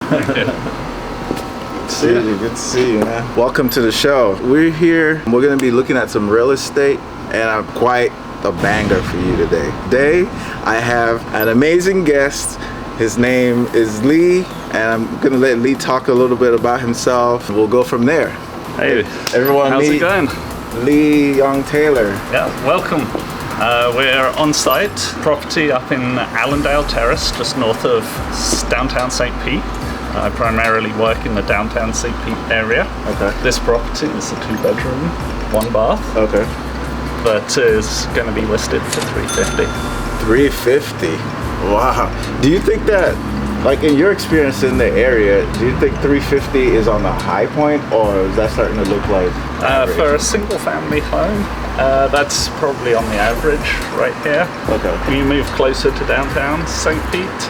Good to see you, man. Welcome to the show. We're here. We're gonna be looking at some real estate, and I'm quite a banger for you today. Today, I have an amazing guest. His name is Lee, and I'm gonna let Lee talk a little bit about himself. We'll go from there. Hey, everyone, how's it going? Lee Young Taylor. Yeah, welcome. We're on site, property up in Allendale Terrace, just north of downtown St. Pete. I primarily work in the downtown St. Pete area. Okay. This property is a 2-bedroom, 1 bath. Okay. But is going to be listed for $350. $350. Wow. Do you think that, like in your experience in the area, do you think $350 is on the high point, or is that starting to look like for a single family home, that's probably on the average right here. Okay. When you move closer to downtown St. Pete,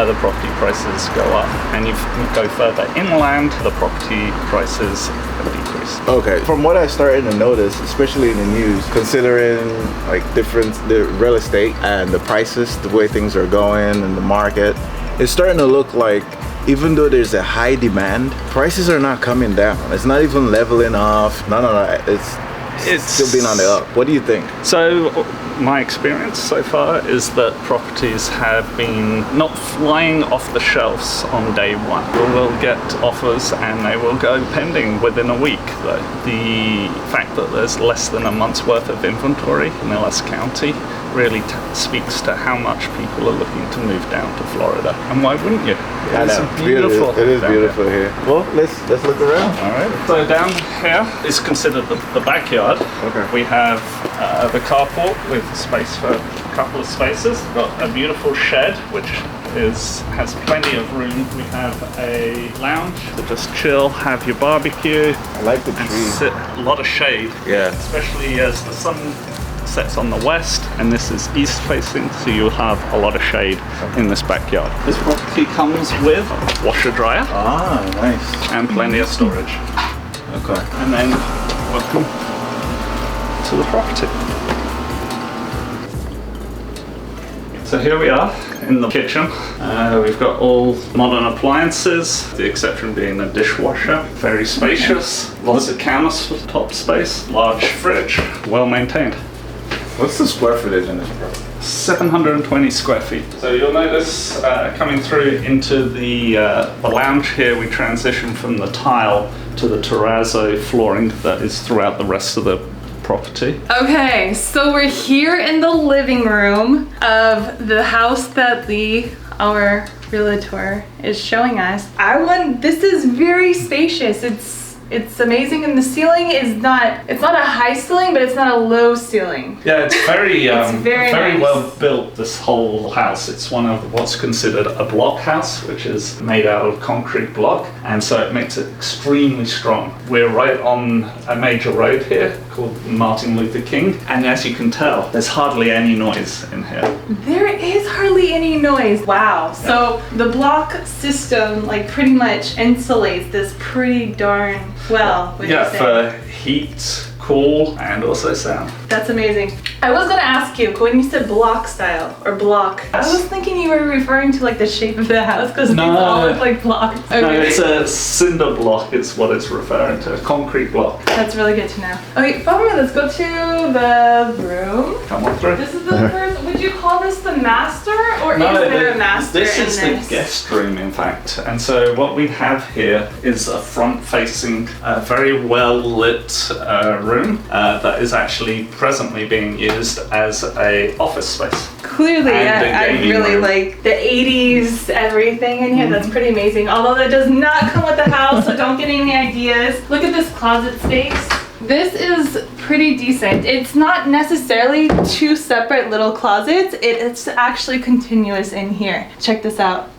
the property prices go up, and you go further inland, the property prices decrease. Okay. From what I started to notice, especially in the news, considering like the real estate and the prices, the way things are going in the market, it's starting to look like even though there's a high demand, prices are not coming down. It's not even leveling off. No. It's still being on the up. What do you think? So my experience so far is that properties have been not flying off the shelves on day one. We'll get offers and they will go pending within a week. Though the fact that there's less than a month's worth of inventory in Ellis County really speaks to how much people are looking to move down to Florida. And why wouldn't you? It's beautiful. It is beautiful here. Well, let's look around. All right. So down here is considered the backyard. Okay. We have the carport with space for a couple of spaces. We've got a beautiful shed which has plenty of room. We have a lounge to just chill, have your barbecue. I like the tree. A lot of shade. Yeah. Especially as the sun sets on the west, and this is east facing, so you'll have a lot of shade in this backyard. This property comes with washer dryer. Ah, nice. And plenty of storage. Okay. And then welcome to the property. So here we are in the kitchen. We've got all modern appliances, the exception being a dishwasher. Very spacious, lots of countertop space, large fridge, well maintained. What's the square footage in this property? 720 square feet. So you'll notice coming through into the lounge here, we transition from the tile to the terrazzo flooring that is throughout the rest of the property. Okay, so we're here in the living room of the house that Lee, our realtor, is showing us. This is very spacious. It's amazing, and the ceiling is it's not a high ceiling, but it's not a low ceiling. Yeah, it's very very nice. Well built, this whole house. It's one of what's considered a block house, which is made out of concrete block, and so it makes it extremely strong. We're right on a major road here called Martin Luther King, and as you can tell, there's hardly any noise in here. There is hardly any noise. Wow. So the block system pretty much insulates this pretty darn well. For heat, cool, and also sound. That's amazing. I was gonna ask you, when you said block style or block, I was thinking you were referring to the shape of the house, because these all look like blocks. Okay. No, it's a cinder block. It's what it's referring to, a concrete block. That's really good to know. Okay, follow me. Let's go to the room. Come on through. This is the first. Would you call this the master, or is there a master in this? This is the guest room, in fact. And so what we have here is a front-facing, very well-lit room that is actually presently being used as a office space. Clearly, I really like the 80s everything in here. That's pretty amazing. Although that does not come with the house, so don't get any ideas. Look at this closet space. This is pretty decent. It's not necessarily 2 separate little closets. It's actually continuous in here. Check this out.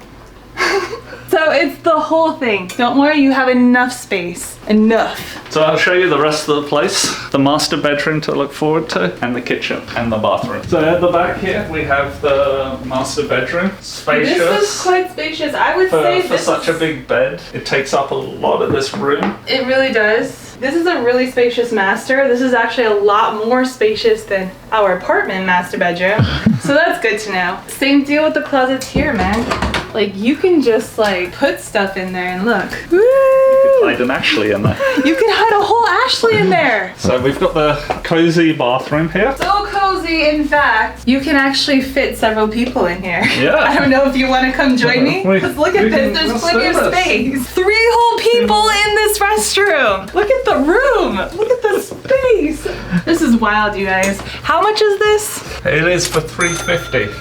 So it's the whole thing. Don't worry, you have enough space. Enough. So I'll show you the rest of the place. The master bedroom to look forward to, and the kitchen and the bathroom. So at the back here we have the master bedroom. Spacious. This is quite spacious. I would say for such a big bed, it takes up a lot of this room. It really does. This is a really spacious master. This is actually a lot more spacious than our apartment master bedroom. So that's good to know. Same deal with the closets here, man. Like you can just like put stuff in there and look. Woo! Hide an Ashley in there. You can hide a whole Ashley in there. So we've got the cozy bathroom here. So cozy, in fact. You can actually fit several people in here. Yeah. I don't know if you want to come join me. Because look at this, there's plenty of space. 3 whole people in this restroom. Look at the room. Look at the space. This is wild, you guys. How much is this? It is for $3.50.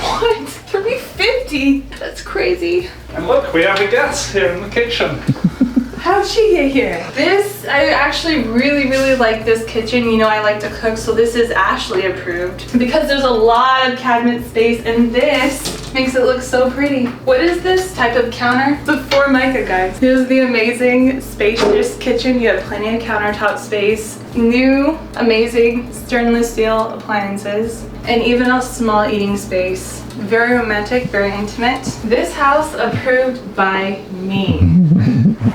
What? $3.50? That's crazy. And look, we have a gas here in the kitchen. How'd she get here? This, I actually really like this kitchen. You know I like to cook, so this is Ashley approved. Because there's a lot of cabinet space, and this makes it look so pretty. What is this type of counter? The Formica, guys. Here's the amazing spacious kitchen. You have plenty of countertop space. New, amazing stainless steel appliances. And even a small eating space. Very romantic, very intimate. This house approved by me.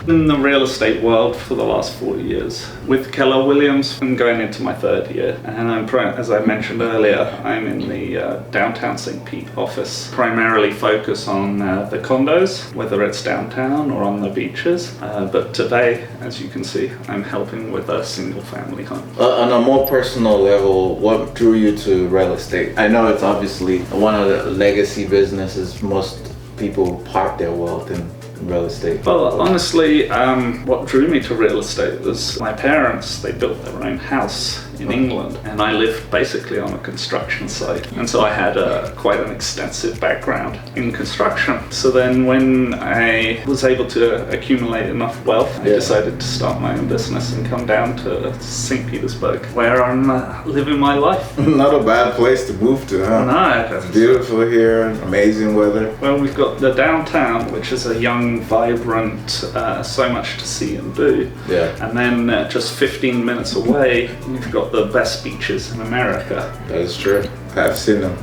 In the real estate world for the last 4 years. With Keller Williams, I'm going into my 3rd year. And as I mentioned earlier, I'm in the downtown St. Pete office. Primarily focus on the condos, whether it's downtown or on the beaches. But today, as you can see, I'm helping with a single family home. On a more personal level, what drew you to real estate? I know it's obviously one of the legacy businesses. Most people park their wealth in real estate. Well, honestly, what drew me to real estate was my parents. They built their own house in England, and I lived basically on a construction site, and so I had quite an extensive background in construction. So then when I was able to accumulate enough wealth, I decided to start my own business and come down to St. Petersburg, where I'm living my life. Not a bad place to move to, huh? No. It's beautiful here, amazing weather. Well, we've got the downtown, which is a young, vibrant, so much to see and do. Yeah. And then just 15 minutes away, you've got the best beaches in America. That is true. I've seen them.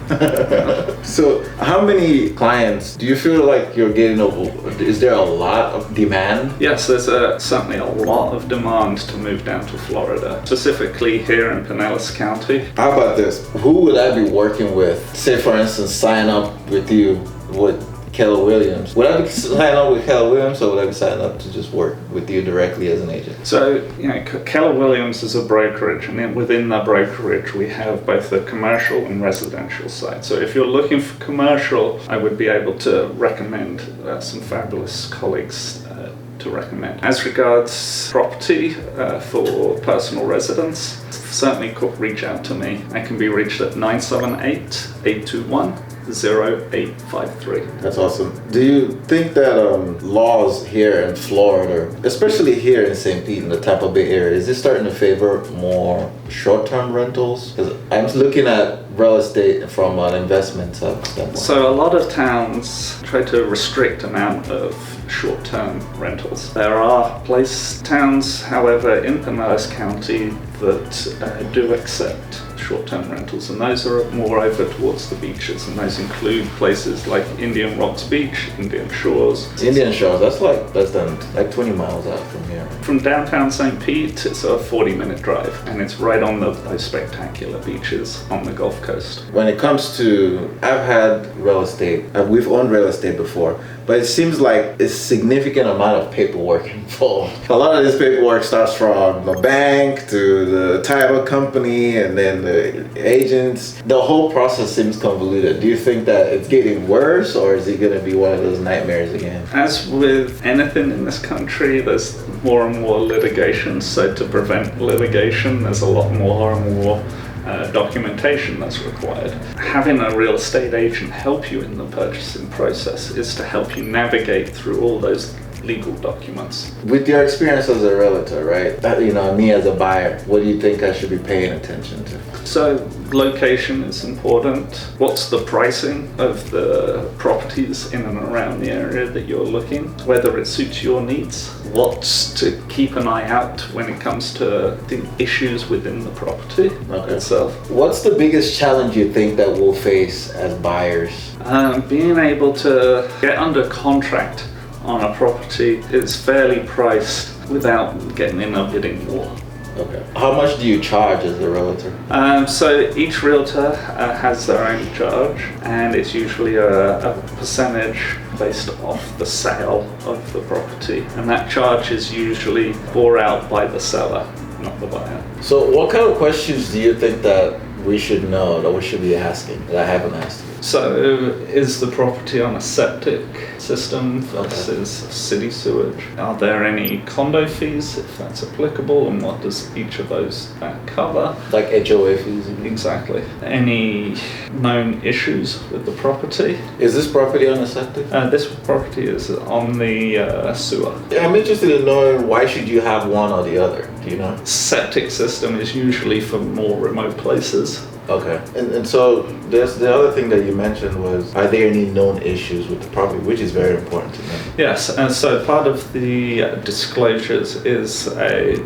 So how many clients do you feel like you're getting over? Is there a lot of demand? Yes, there's certainly a lot of demand to move down to Florida, specifically here in Pinellas County. How about this? Who would I be working with? Say for instance, sign up with you with Keller Williams. Would I be signing up with Keller Williams, or would I be signing up to just work with you directly as an agent? So, Keller Williams is a brokerage, and then within the brokerage we have both the commercial and residential side. So if you're looking for commercial, I would be able to recommend some fabulous colleagues to recommend. As regards property for personal residence, certainly reach out to me. I can be reached at 978-821-0853. That's awesome. Do you think that laws here in Florida, especially here in St. Pete in the Tampa Bay area, is this starting to favor more short-term rentals? Because I'm looking at real estate from an investment standpoint. So a lot of towns try to restrict amount of short-term rentals. There are towns, however, in Pinellas County that do accept short-term rentals, and those are more over towards the beaches, and those include places like Indian Rocks Beach, Indian Shores. Indian Shores, that's like less than 20 miles out from here. From downtown St. Pete, it's a 40-minute drive, and it's right on those spectacular beaches on the Gulf Coast. When it comes to, I've had real estate, we've owned real estate before, but it seems like a significant amount of paperwork involved. A lot of this paperwork starts from the bank to the title company and then the agents. The whole process seems convoluted. Do you think that it's getting worse, or is it going to be one of those nightmares again? As with anything in this country, there's more and more litigation. So to prevent litigation, there's a lot more and more documentation that's required. Having a real estate agent help you in the purchasing process is to help you navigate through all those legal documents. With your experience as a realtor, right? Me as a buyer, what do you think I should be paying attention to? So location is important. What's the pricing of the properties in and around the area that you're looking? Whether it suits your needs. What's to keep an eye out when it comes to the issues within the property itself. What's the biggest challenge you think that we'll face as buyers? Being able to get under contract on a property is fairly priced without getting in a bidding war. Okay. How much do you charge as a realtor? So each realtor has their own charge, and it's usually a percentage based off the sale of the property, and that charge is usually bore out by the seller, not the buyer. So what kind of questions do you think that we should know, that we should be asking, that I haven't asked you? So, is the property on a septic system versus city sewage? Are there any condo fees, if that's applicable, and what does each of those cover? Like HOA fees? Exactly. Any known issues with the property? Is this property on a septic? This property is on the sewer. Yeah, I'm interested in knowing why should you have one or the other, do you know? Septic system is usually for more remote places. Okay. And so there's the other thing that you mentioned was, are there any known issues with the property, which is very important to know. Yes, and so part of the disclosures is a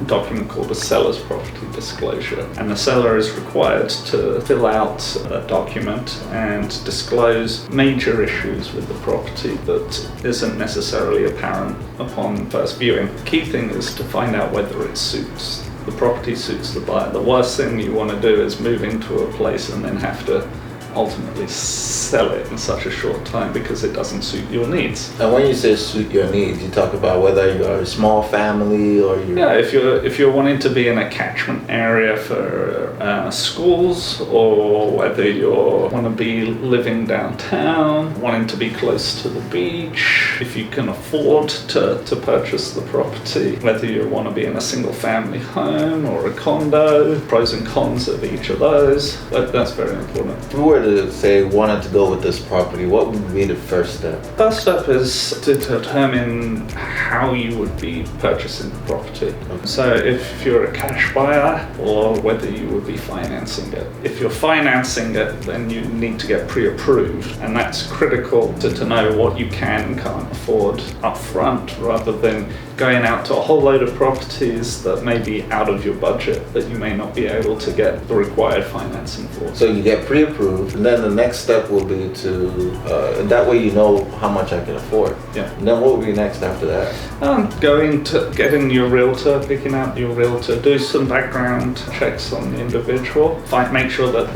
document called a seller's property disclosure, and the seller is required to fill out a document and disclose major issues with the property that isn't necessarily apparent upon first viewing. The key thing is to find out whether it suits the property, suits the buyer. The worst thing you want to do is move into a place and then have to ultimately sell it in such a short time because it doesn't suit your needs. And when you say suit your needs, you talk about whether you're a small family or you're... Yeah, if you're wanting to be in a catchment area for schools, or whether you want to be living downtown, wanting to be close to the beach, if you can afford to purchase the property, whether you want to be in a single family home or a condo, pros and cons of each of those, that's very important. If we were to say wanted to go with this property, what would be the first step? First step is to determine how you would be purchasing the property. Okay. So if you're a cash buyer, or whether you would be financing it. If you're financing it, then you need to get pre-approved, and that's critical to know what you can and can't afford up front, rather than going out to a whole load of properties that may be out of your budget that you may not be able to get the required financing for. So you get pre-approved, and then the next step will be to, and that way you know how much I can afford. Yeah. And then what will be next after that? Getting your realtor, picking out your realtor, do some background checks on the individual, make sure that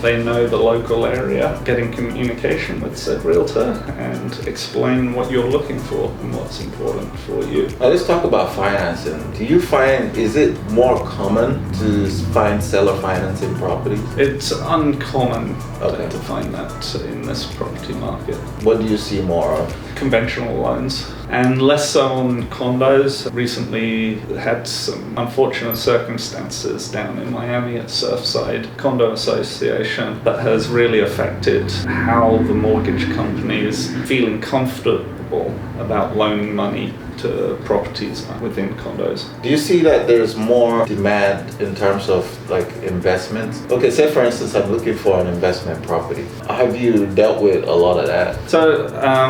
they know the local area, getting communication with said realtor, and explain what you're looking for and what's important for you. Now let's talk about financing. Do you find, is it more common to find seller financing properties? It's uncommon Okay. to find that in this property market. What do you see more of? Conventional loans, and less so on condos. Recently had some unfortunate circumstances down in Miami at Surfside Condo Association that has really affected how the mortgage companies feeling comfortable about loaning money to properties within condos. Do you see that there's more demand in terms of like investments? Okay, say for instance I'm looking for an investment property. Have you dealt with a lot of that? So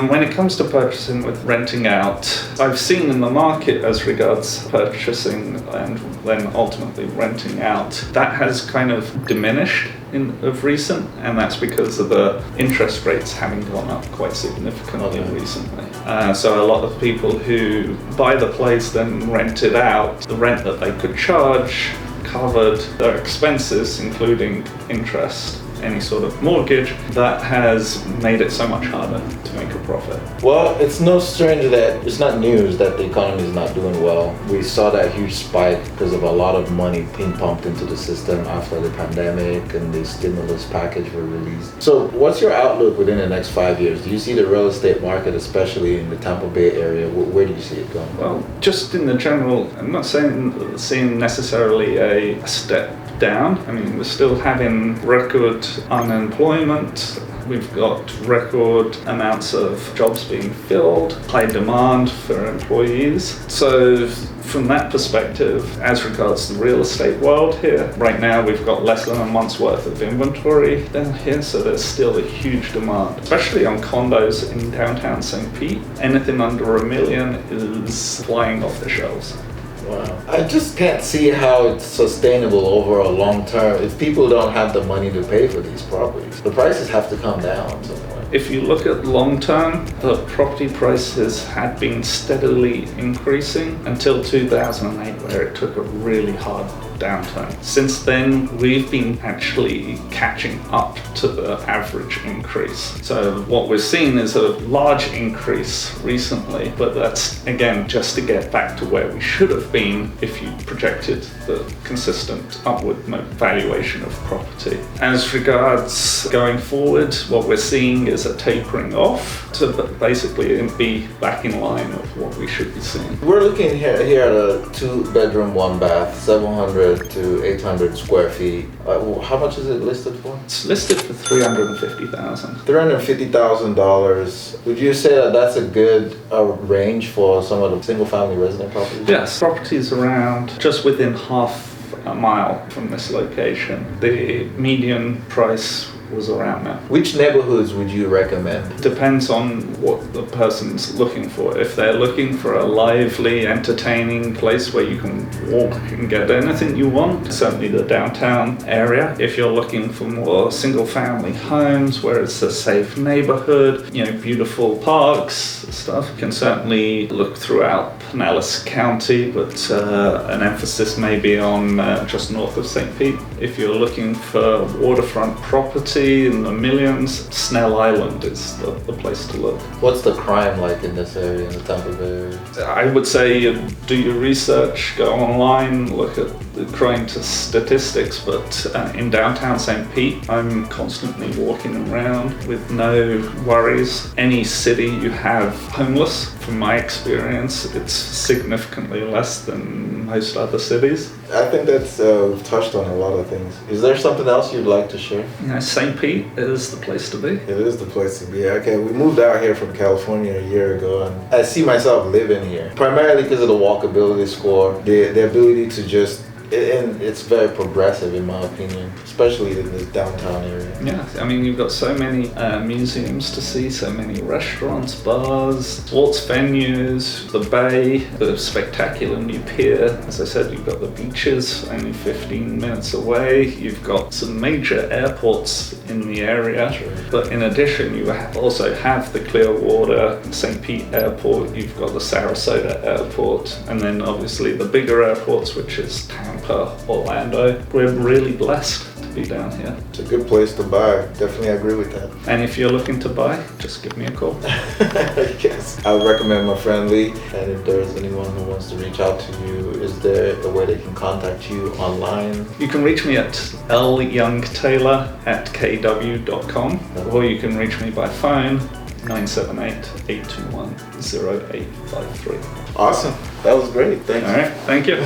when it comes to purchasing with renting out, I've seen in the market as regards purchasing and then ultimately renting out, that has kind of diminished of recent, and that's because of the interest rates having gone up quite significantly recently. So a lot of people who buy the place then rent it out, the rent that they could charge covered their expenses, including interest, any sort of mortgage. That has made it so much harder to make a profit. Well, it's no stranger that it's not news that the economy is not doing well. We saw that huge spike because of a lot of money being pumped into the system after the pandemic and the stimulus package were released. So what's your outlook within the next 5 years? Do you see the real estate market, especially in the Tampa Bay area, where do you see it going? Well, just in the general, I'm not seeing necessarily a step down. I mean, we're still having record unemployment. We've got record amounts of jobs being filled, high demand for employees. So from that perspective, as regards the real estate world here, right now we've got less than a month's worth of inventory down here, so there's still a huge demand, especially on condos in downtown St. Pete. Anything under $1 million is flying off the shelves. Wow. I just can't see how it's sustainable over a long term if people don't have the money to pay for these properties. The prices have to come down at some point. If you look at long term, the property prices had been steadily increasing until 2008, where it took a really hard downturn. Since then, we've been actually catching up to the average increase. So what we're seeing is a large increase recently, but that's again just to get back to where we should have been if you projected the consistent upward valuation of property. As regards going forward, what we're seeing is a tapering off to basically be back in line of what we should be seeing. We're looking here at a 2-bedroom, 1-bath, 700 to 800 square feet. How much is it listed for? It's listed for $350,000. $350,000. Would you say that that's a good range for some of the single-family resident properties? Yes, properties around just within half a mile from this location. The median price was around that. Which neighborhoods would you recommend? Depends on what the person's looking for. If they're looking for a lively, entertaining place where you can walk and get anything you want, certainly the downtown area. If you're looking for more single-family homes where it's a safe neighborhood, beautiful parks, stuff, you can certainly look throughout Pinellas County, but an emphasis may be on just north of St. Pete. If you're looking for waterfront property in the millions, Snell Island is the place to look. What's the crime like in this area, in the Tampa Bay area? I would say do your research, go online, look at the crime statistics, but in downtown St. Pete, I'm constantly walking around with no worries. Any city you have homeless, from my experience, it's significantly less than most other cities. I think that's we've touched on a lot of things. Is there something else you'd like to share? St. Pete is the place to be. It is the place to be. Okay, we moved out here from California a year ago, and I see myself living here primarily because of the walkability score, the ability to just. And it's very progressive in my opinion, especially in this downtown area. Yeah, I mean you've got so many museums to see, so many restaurants, bars, sports venues, the bay, the spectacular new pier. As I said, you've got the beaches only 15 minutes away. You've got some major airports in the area. Sure. But in addition, you also have the Clearwater St. Pete Airport, you've got the Sarasota Airport, and then obviously the bigger airports, which is Tampa, Orlando. We're really blessed to be down here. It's a good place to buy. Definitely agree with that. And if you're looking to buy, just give me a call. Yes. I would recommend my friend Lee, and if there's anyone who wants to reach out to you, is there a way they can contact you online? You can reach me at lyoungtaylor@kw.com, or you can reach me by phone 978-821-0853. Awesome. That was great. Thanks. All right. Thank you.